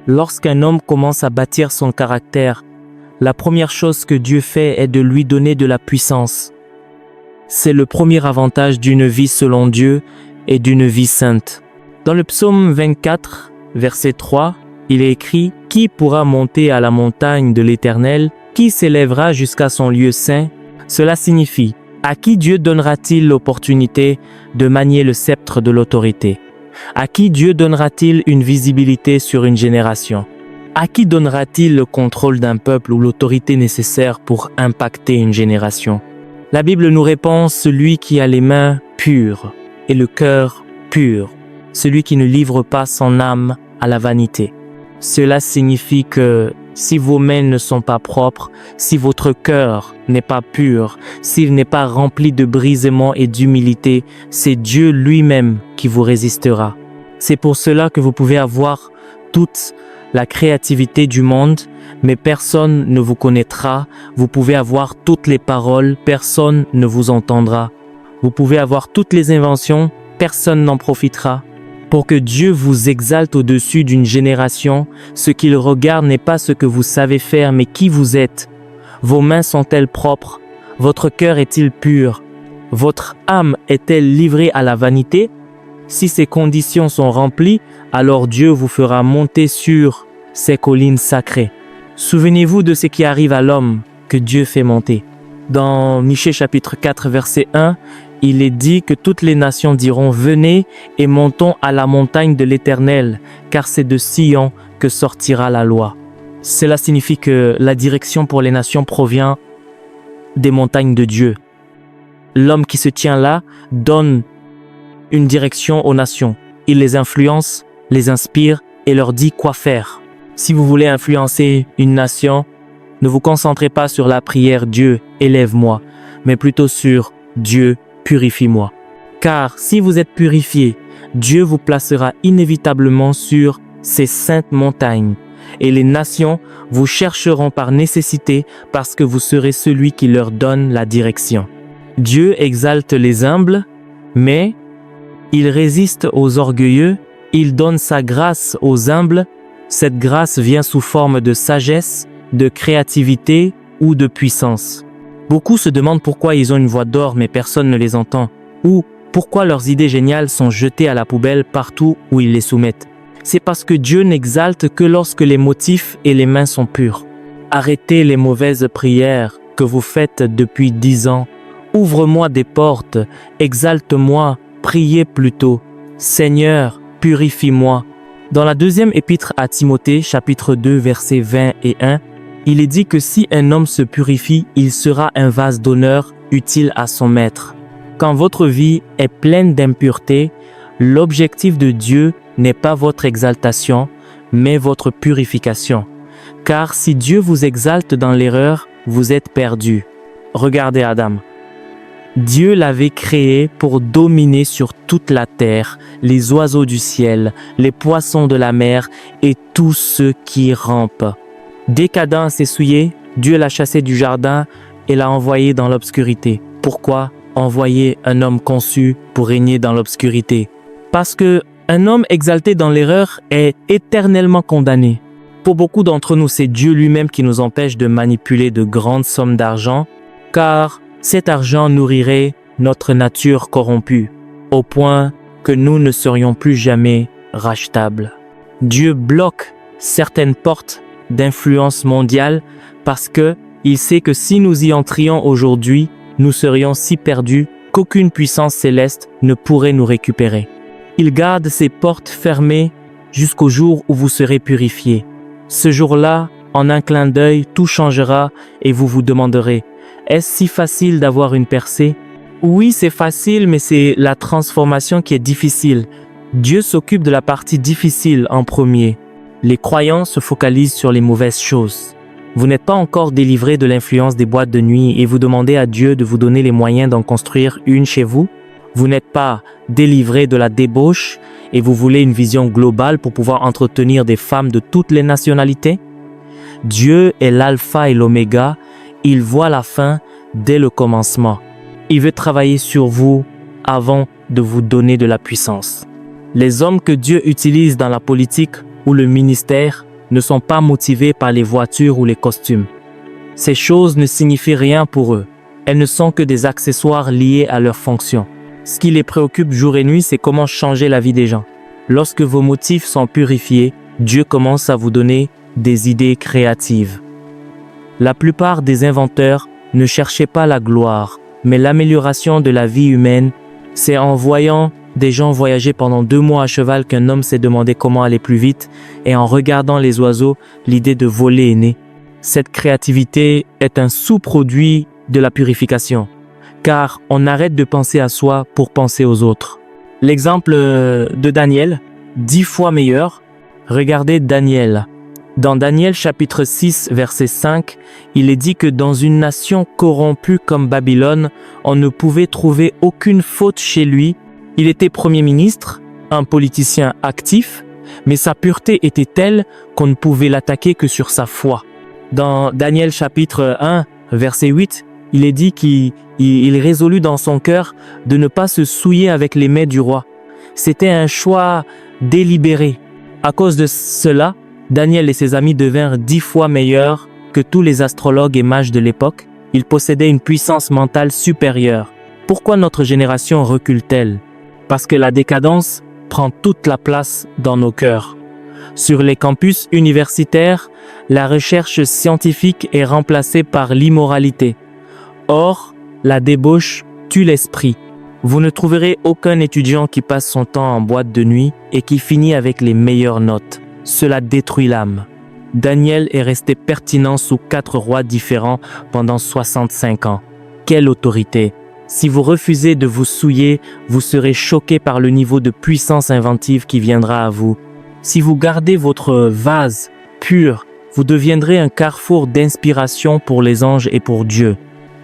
Lorsqu'un homme commence à bâtir son caractère, la première chose que Dieu fait est de lui donner de la puissance. C'est le premier avantage d'une vie selon Dieu et d'une vie sainte. Dans le psaume 24, verset 3, il est écrit « Qui pourra monter à la montagne de l'Éternel? Qui s'élèvera jusqu'à son lieu saint ?» Cela signifie « À qui Dieu donnera-t-il l'opportunité de manier le sceptre de l'autorité? À qui Dieu donnera-t-il une visibilité sur une génération? À qui donnera-t-il le contrôle d'un peuple ou l'autorité nécessaire pour impacter une génération? » La Bible nous répond « Celui qui a les mains pures et le cœur pur, celui qui ne livre pas son âme à la vanité. » Cela signifie que si vos mains ne sont pas propres, si votre cœur n'est pas pur, s'il n'est pas rempli de brisement et d'humilité, c'est Dieu lui-même qui vous résistera. C'est pour cela que vous pouvez avoir toute la créativité du monde, mais personne ne vous connaîtra. Vous pouvez avoir toutes les paroles, personne ne vous entendra. Vous pouvez avoir toutes les inventions, personne n'en profitera. Pour que Dieu vous exalte au-dessus d'une génération, ce qu'il regarde n'est pas ce que vous savez faire, mais qui vous êtes. Vos mains sont-elles propres? Votre cœur est-il pur? Votre âme est-elle livrée à la vanité? Si ces conditions sont remplies, alors Dieu vous fera monter sur ces collines sacrées. Souvenez-vous de ce qui arrive à l'homme que Dieu fait monter. Dans Michée chapitre 4, verset 1, il est dit que toutes les nations diront « Venez et montons à la montagne de l'Éternel, car c'est de Sion que sortira la loi. » Cela signifie que la direction pour les nations provient des montagnes de Dieu. L'homme qui se tient là donne une direction aux nations. Il les influence, les inspire et leur dit quoi faire. Si vous voulez influencer une nation, ne vous concentrez pas sur la prière « Dieu, élève-moi », mais plutôt sur « Dieu, purifie-moi ». Car si vous êtes purifié, Dieu vous placera inévitablement sur ces saintes montagnes. Et les nations vous chercheront par nécessité parce que vous serez celui qui leur donne la direction. Dieu exalte les humbles, mais il résiste aux orgueilleux. Il donne sa grâce aux humbles. Cette grâce vient sous forme de sagesse, de créativité ou de puissance. Beaucoup se demandent pourquoi ils ont une voix d'or mais personne ne les entend, ou pourquoi leurs idées géniales sont jetées à la poubelle partout où ils les soumettent. C'est parce que Dieu n'exalte que lorsque les motifs et les mains sont purs. Arrêtez les mauvaises prières que vous faites depuis 10 ans. Ouvre-moi des portes, exalte-moi, priez plutôt. Seigneur, purifie-moi. Dans la deuxième épître à Timothée, chapitre 2, versets 20 et 1, il est dit que si un homme se purifie, il sera un vase d'honneur utile à son maître. Quand votre vie est pleine d'impureté, l'objectif de Dieu n'est pas votre exaltation, mais votre purification. Car si Dieu vous exalte dans l'erreur, vous êtes perdu. Regardez Adam. Dieu l'avait créé pour dominer sur toute la terre, les oiseaux du ciel, les poissons de la mer et tous ceux qui rampent. Dès qu'Adam s'est souillé, Dieu l'a chassé du jardin et l'a envoyé dans l'obscurité. Pourquoi envoyer un homme conçu pour régner dans l'obscurité? Parce que un homme exalté dans l'erreur est éternellement condamné. Pour beaucoup d'entre nous, c'est Dieu lui-même qui nous empêche de manipuler de grandes sommes d'argent, car cet argent nourrirait notre nature corrompue, au point que nous ne serions plus jamais rachetables. Dieu bloque certaines portes d'influence mondiale parce qu'il sait que si nous y entrions aujourd'hui, nous serions si perdus qu'aucune puissance céleste ne pourrait nous récupérer. Il garde ces portes fermées jusqu'au jour où vous serez purifiés. Ce jour-là, en un clin d'œil, tout changera et vous vous demanderez « Est-ce si facile d'avoir une percée ?» Oui, c'est facile, mais c'est la transformation qui est difficile. Dieu s'occupe de la partie difficile en premier. Les croyants se focalisent sur les mauvaises choses. Vous n'êtes pas encore délivré de l'influence des boîtes de nuit et vous demandez à Dieu de vous donner les moyens d'en construire une chez vous. Vous n'êtes pas délivré de la débauche et vous voulez une vision globale pour pouvoir entretenir des femmes de toutes les nationalités. Dieu est l'alpha et l'oméga. Il voit la fin dès le commencement. Il veut travailler sur vous avant de vous donner de la puissance. Les hommes que Dieu utilise dans la politique ou le ministère ne sont pas motivés par les voitures ou les costumes. Ces choses ne signifient rien pour eux. Elles ne sont que des accessoires liés à leur fonction. Ce qui les préoccupe jour et nuit, c'est comment changer la vie des gens. Lorsque vos motifs sont purifiés, Dieu commence à vous donner des idées créatives. La plupart des inventeurs ne cherchaient pas la gloire, mais l'amélioration de la vie humaine. C'est en voyant des gens voyager pendant 2 mois à cheval qu'un homme s'est demandé comment aller plus vite, et en regardant les oiseaux, l'idée de voler est née. Cette créativité est un sous-produit de la purification, car on arrête de penser à soi pour penser aux autres. L'exemple de Daniel, 10 fois meilleur. Regardez Daniel. Dans Daniel chapitre 6, verset 5, il est dit que dans une nation corrompue comme Babylone, on ne pouvait trouver aucune faute chez lui. Il était premier ministre, un politicien actif, mais sa pureté était telle qu'on ne pouvait l'attaquer que sur sa foi. Dans Daniel chapitre 1, verset 8, il est dit qu'il résolut dans son cœur de ne pas se souiller avec les mets du roi. C'était un choix délibéré. À cause de cela, Daniel et ses amis devinrent 10 fois meilleurs que tous les astrologues et mages de l'époque. Ils possédaient une puissance mentale supérieure. Pourquoi notre génération recule-t-elle? Parce que la décadence prend toute la place dans nos cœurs. Sur les campus universitaires, la recherche scientifique est remplacée par l'immoralité. Or, la débauche tue l'esprit. Vous ne trouverez aucun étudiant qui passe son temps en boîte de nuit et qui finit avec les meilleures notes. Cela détruit l'âme. Daniel est resté pertinent sous 4 rois différents pendant 65 ans. Quelle autorité! Si vous refusez de vous souiller, vous serez choqué par le niveau de puissance inventive qui viendra à vous. Si vous gardez votre vase pur, vous deviendrez un carrefour d'inspiration pour les anges et pour Dieu.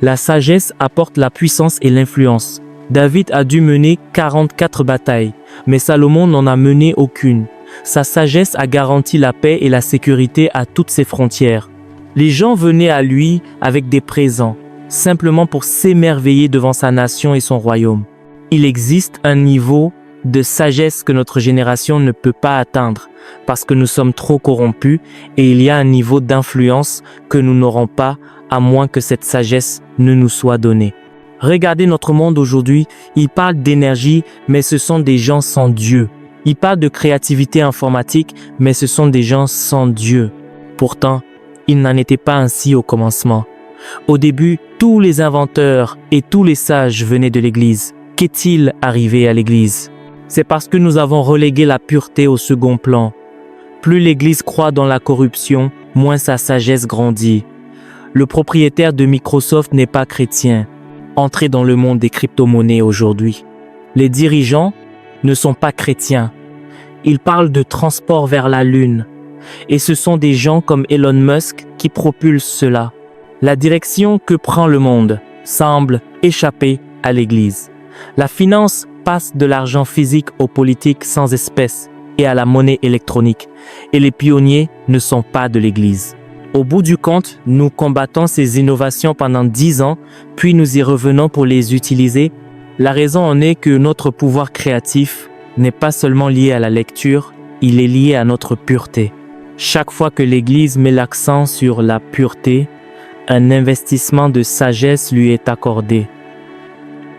La sagesse apporte la puissance et l'influence. David a dû mener 44 batailles, mais Salomon n'en a mené aucune. Sa sagesse a garanti la paix et la sécurité à toutes ses frontières. Les gens venaient à lui avec des présents, simplement pour s'émerveiller devant sa nation et son royaume. Il existe un niveau de sagesse que notre génération ne peut pas atteindre parce que nous sommes trop corrompus, et il y a un niveau d'influence que nous n'aurons pas à moins que cette sagesse ne nous soit donnée. Regardez notre monde aujourd'hui, il parle d'énergie, mais ce sont des gens sans Dieu. Il parle de créativité informatique, mais ce sont des gens sans Dieu. Pourtant, il n'en était pas ainsi au commencement. Au début, tous les inventeurs et tous les sages venaient de l'Église. Qu'est-il arrivé à l'Église? C'est parce que nous avons relégué la pureté au second plan. Plus l'Église croit dans la corruption, moins sa sagesse grandit. Le propriétaire de Microsoft n'est pas chrétien. Entrez dans le monde des crypto-monnaies aujourd'hui. Les dirigeants ne sont pas chrétiens. Ils parlent de transport vers la Lune. Et ce sont des gens comme Elon Musk qui propulsent cela. La direction que prend le monde semble échapper à l'Église. La finance passe de l'argent physique aux politiques sans espèces et à la monnaie électronique. Et les pionniers ne sont pas de l'Église. Au bout du compte, nous combattons ces innovations pendant 10 ans, puis nous y revenons pour les utiliser. La raison en est que notre pouvoir créatif n'est pas seulement lié à la lecture, il est lié à notre pureté. Chaque fois que l'Église met l'accent sur la pureté, un investissement de sagesse lui est accordé.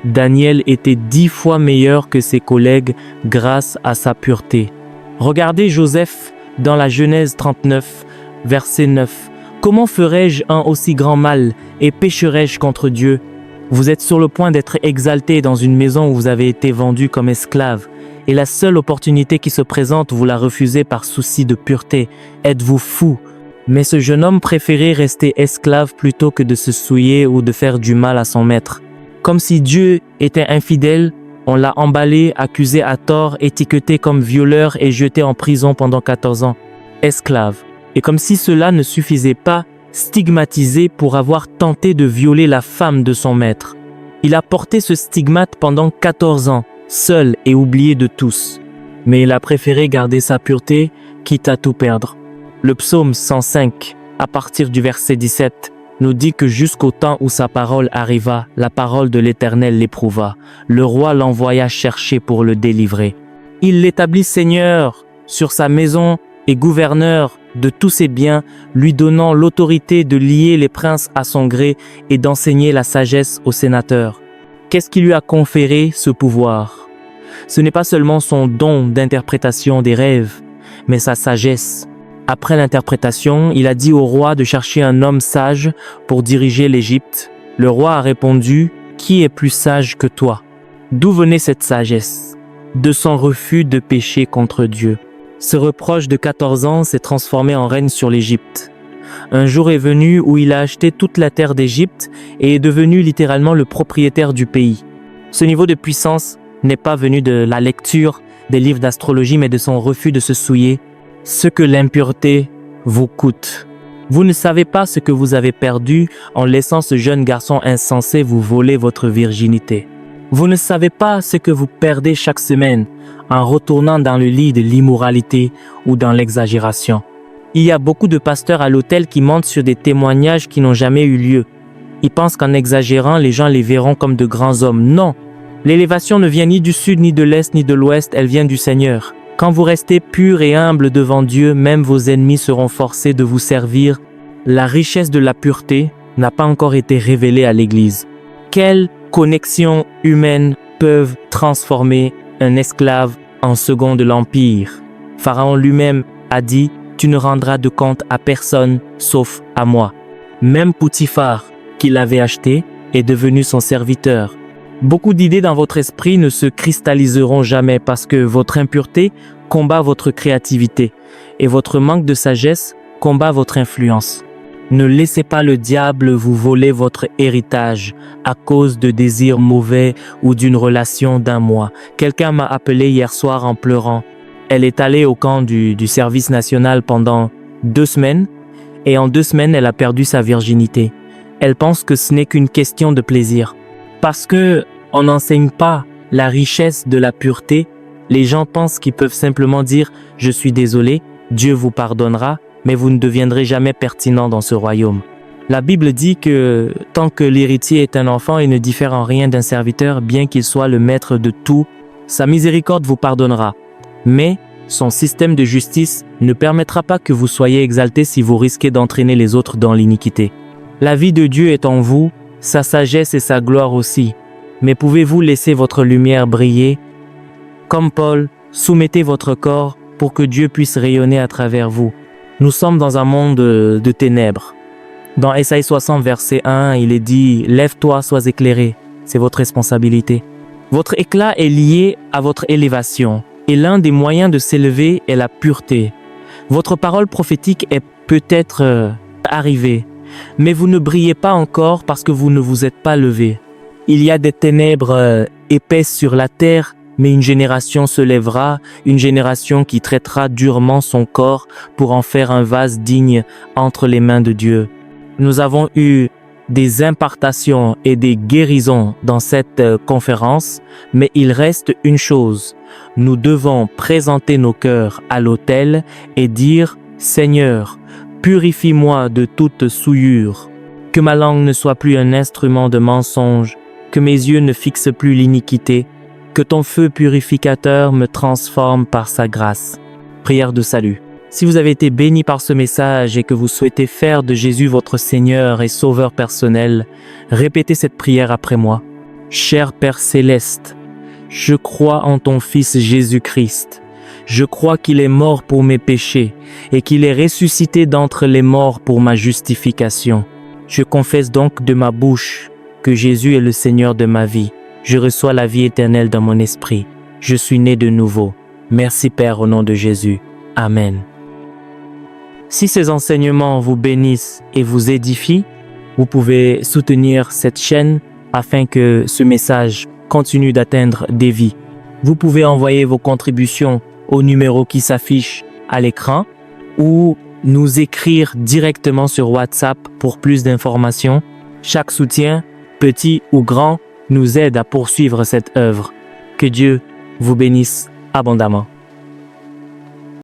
Daniel était 10 fois meilleur que ses collègues grâce à sa pureté. Regardez Joseph dans la Genèse 39, verset 9. « Comment ferais-je un aussi grand mal et pécherais-je contre Dieu ?» Vous êtes sur le point d'être exalté dans une maison où vous avez été vendu comme esclave. Et la seule opportunité qui se présente, vous la refusez par souci de pureté. Êtes-vous fou? Mais ce jeune homme préférait rester esclave plutôt que de se souiller ou de faire du mal à son maître. Comme si Dieu était infidèle, on l'a emballé, accusé à tort, étiqueté comme violeur et jeté en prison pendant 14 ans. Esclave. Et comme si cela ne suffisait pas, stigmatisé pour avoir tenté de violer la femme de son maître. Il a porté ce stigmate pendant 14 ans, seul et oublié de tous. Mais il a préféré garder sa pureté, quitte à tout perdre. Le psaume 105, à partir du verset 17, nous dit que jusqu'au temps où sa parole arriva, la parole de l'Éternel l'éprouva. Le roi l'envoya chercher pour le délivrer. Il l'établit seigneur sur sa maison et gouverneur de tous ses biens, lui donnant l'autorité de lier les princes à son gré et d'enseigner la sagesse aux sénateurs. Qu'est-ce qui lui a conféré ce pouvoir? Ce n'est pas seulement son don d'interprétation des rêves, mais sa sagesse. Après l'interprétation, il a dit au roi de chercher un homme sage pour diriger l'Égypte. Le roi a répondu, « Qui est plus sage que toi ?» D'où venait cette sagesse? De son refus de pécher contre Dieu. Ce reproche de 14 ans s'est transformé en règne sur l'Égypte. Un jour est venu où il a acheté toute la terre d'Égypte et est devenu littéralement le propriétaire du pays. Ce niveau de puissance n'est pas venu de la lecture des livres d'astrologie, mais de son refus de se souiller. Ce que l'impureté vous coûte. Vous ne savez pas ce que vous avez perdu en laissant ce jeune garçon insensé vous voler votre virginité. Vous ne savez pas ce que vous perdez chaque semaine en retournant dans le lit de l'immoralité ou dans l'exagération. Il y a beaucoup de pasteurs à l'autel qui mentent sur des témoignages qui n'ont jamais eu lieu. Ils pensent qu'en exagérant, les gens les verront comme de grands hommes. Non, l'élévation ne vient ni du sud, ni de l'est, ni de l'ouest, elle vient du Seigneur. Quand vous restez pur et humble devant Dieu, même vos ennemis seront forcés de vous servir. La richesse de la pureté n'a pas encore été révélée à l'Église. Quelles connexions humaines peuvent transformer un esclave en second de l'Empire? Pharaon lui-même a dit, « Tu ne rendras de compte à personne sauf à moi ». Même Potiphar, qui l'avait acheté, est devenu son serviteur. Beaucoup d'idées dans votre esprit ne se cristalliseront jamais parce que votre impureté combat votre créativité et votre manque de sagesse combat votre influence. Ne laissez pas le diable vous voler votre héritage à cause de désirs mauvais ou d'une relation d'un mois. Quelqu'un m'a appelé hier soir en pleurant. Elle est allée au camp du service national pendant 2 semaines et en 2 semaines, elle a perdu sa virginité. Elle pense que ce n'est qu'une question de plaisir. Parce que on n'enseigne pas la richesse de la pureté, les gens pensent qu'ils peuvent simplement dire « Je suis désolé, Dieu vous pardonnera », mais vous ne deviendrez jamais pertinent dans ce royaume. La Bible dit que tant que l'héritier est un enfant, il ne diffère en rien d'un serviteur, bien qu'il soit le maître de tout, sa miséricorde vous pardonnera. Mais son système de justice ne permettra pas que vous soyez exaltés si vous risquez d'entraîner les autres dans l'iniquité. La vie de Dieu est en vous, sa sagesse et sa gloire aussi. Mais pouvez-vous laisser votre lumière briller? Comme Paul, soumettez votre corps pour que Dieu puisse rayonner à travers vous. Nous sommes dans un monde de ténèbres. Dans Ésaïe 60, verset 1, il est dit « Lève-toi, sois éclairé ». C'est votre responsabilité. Votre éclat est lié à votre élévation. Et l'un des moyens de s'élever est la pureté. Votre parole prophétique est peut-être arrivée, mais vous ne brillez pas encore parce que vous ne vous êtes pas levé. Il y a des ténèbres épaisses sur la terre, mais une génération se lèvera, une génération qui traitera durement son corps pour en faire un vase digne entre les mains de Dieu. Nous avons eu des impartations et des guérisons dans cette conférence, mais il reste une chose. Nous devons présenter nos cœurs à l'autel et dire « Seigneur, purifie-moi de toute souillure. Que ma langue ne soit plus un instrument de mensonge, que mes yeux ne fixent plus l'iniquité, que ton feu purificateur me transforme par sa grâce. » Prière de salut. Si vous avez été béni par ce message et que vous souhaitez faire de Jésus votre Seigneur et Sauveur personnel, répétez cette prière après moi. Cher Père Céleste, je crois en ton Fils Jésus-Christ. Je crois qu'il est mort pour mes péchés et qu'il est ressuscité d'entre les morts pour ma justification. Je confesse donc de ma bouche que Jésus est le Seigneur de ma vie. Je reçois la vie éternelle dans mon esprit. Je suis né de nouveau. Merci Père au nom de Jésus. Amen. Si ces enseignements vous bénissent et vous édifient, vous pouvez soutenir cette chaîne afin que ce message continue d'atteindre des vies. Vous pouvez envoyer vos contributions au numéro qui s'affiche à l'écran ou nous écrire directement sur WhatsApp pour plus d'informations. Chaque soutien, petit ou grand, nous aide à poursuivre cette œuvre. Que Dieu vous bénisse abondamment.